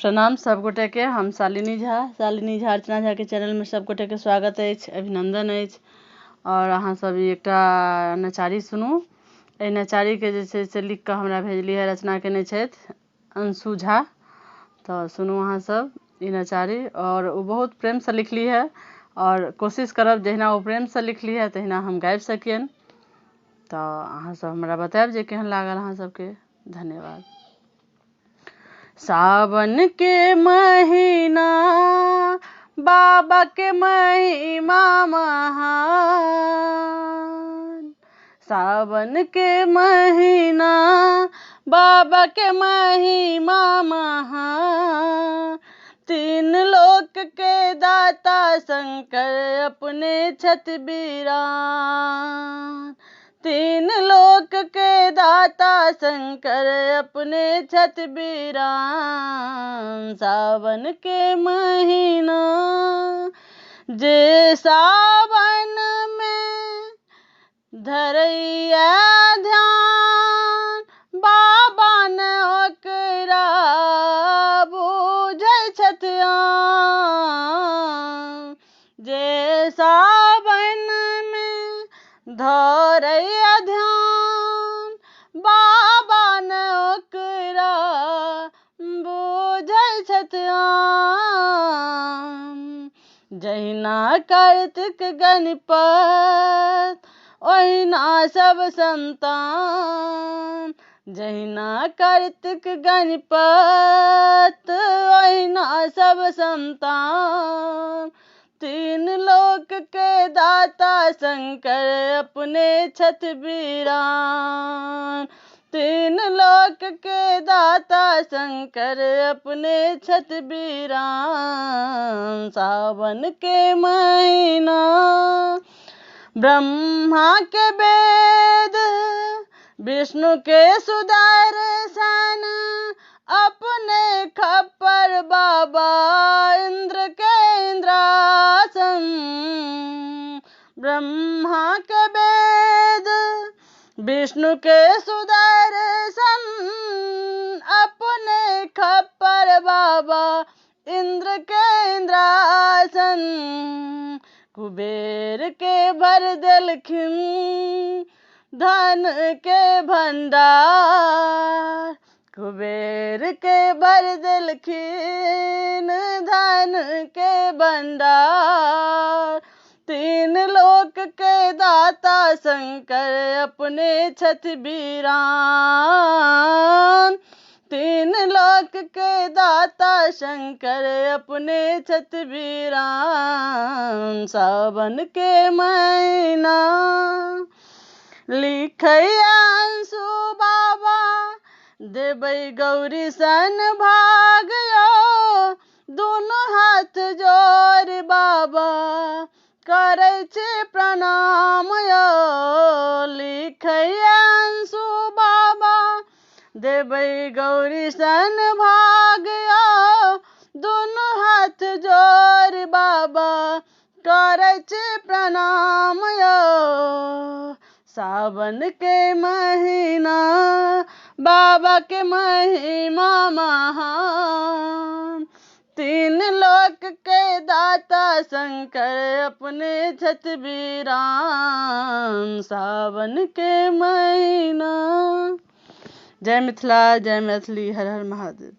प्रणाम सब गोटे के। हम शालिनी झा अर्चना झा के चैनल में सब गोटे के स्वागत है, अभिनंदन है। और अहाँ सब एकटा नचारी सुनू। ए नचारी के जे से लिख के हमरा भेजली है, रचना केने छथि अंशु झा। तो सुनू अहाँ सब ई नचारी। और वो बहुत प्रेम से लिखली है और कोशिश करब जहिना वो प्रेम से लिखली है तहिना हम गाबि सकियन। तो अहाँ सब हमरा बतायब जे केहन लागल अहाँ सबके। धन्यवाद। सावन के महीना बाबा के महिमा महान। सावन के महीना बाबा के महिमा महान। तीन लोक के दाता शंकर अपने छत बिरान। तीन लोक के दाता शंकर अपने छत बिरान। सावन के महीना जे सावन में धरैया ध्यान, बाबा ने ओकरा बुझै छथि आन। जे सावन में धरैया ध्यान, बाबा ने ओकरा बुझै छथि आन। जहिना कार्तिक गणपत ओहिना सब संतान। जहिना कार्तिक गणपत ओहिना सब संतान। तीन लोक के दाता शंकर अपने छत बिरान। तीन लोक के दाता शंकर अपने छत बिरान। सावन के महीना ब्रह्मा के वेद विष्णु के सुदर्शन अपने खप्पर बाबा इंद्र के इंद्रासन। ब्रह्मा के वेद विष्णु के सुदर्शन अपने खप्पर बाबा इंद्र के इंद्रासन। कुबेर के भर देलखिन धन के भंडार। कुबेर के भर देलखिन धन के भंडार। तीन लोक के दाता शंकर अपने छत बिरान। तीन लोक के दाता शंकर अपने छत बिरान। सावन के महीना लिखैया अंशु बाबा देबै गौरी सन भाग यो। दुनू हाथ जोड़ बाबा करै छी प्रणाम यो। लिखैया अंशु बाबा देबै गौरी सन भाग यो। दुनू हाथ जोड़ बाबा करै छी प्रणाम यो। सावन के महीना बाबा के महिमा महान। तीन लोक के दाता शंकर अपने छत बिरान। सावन के महीना। जय मिथिला, जय मैथिली, हर हर महादेव।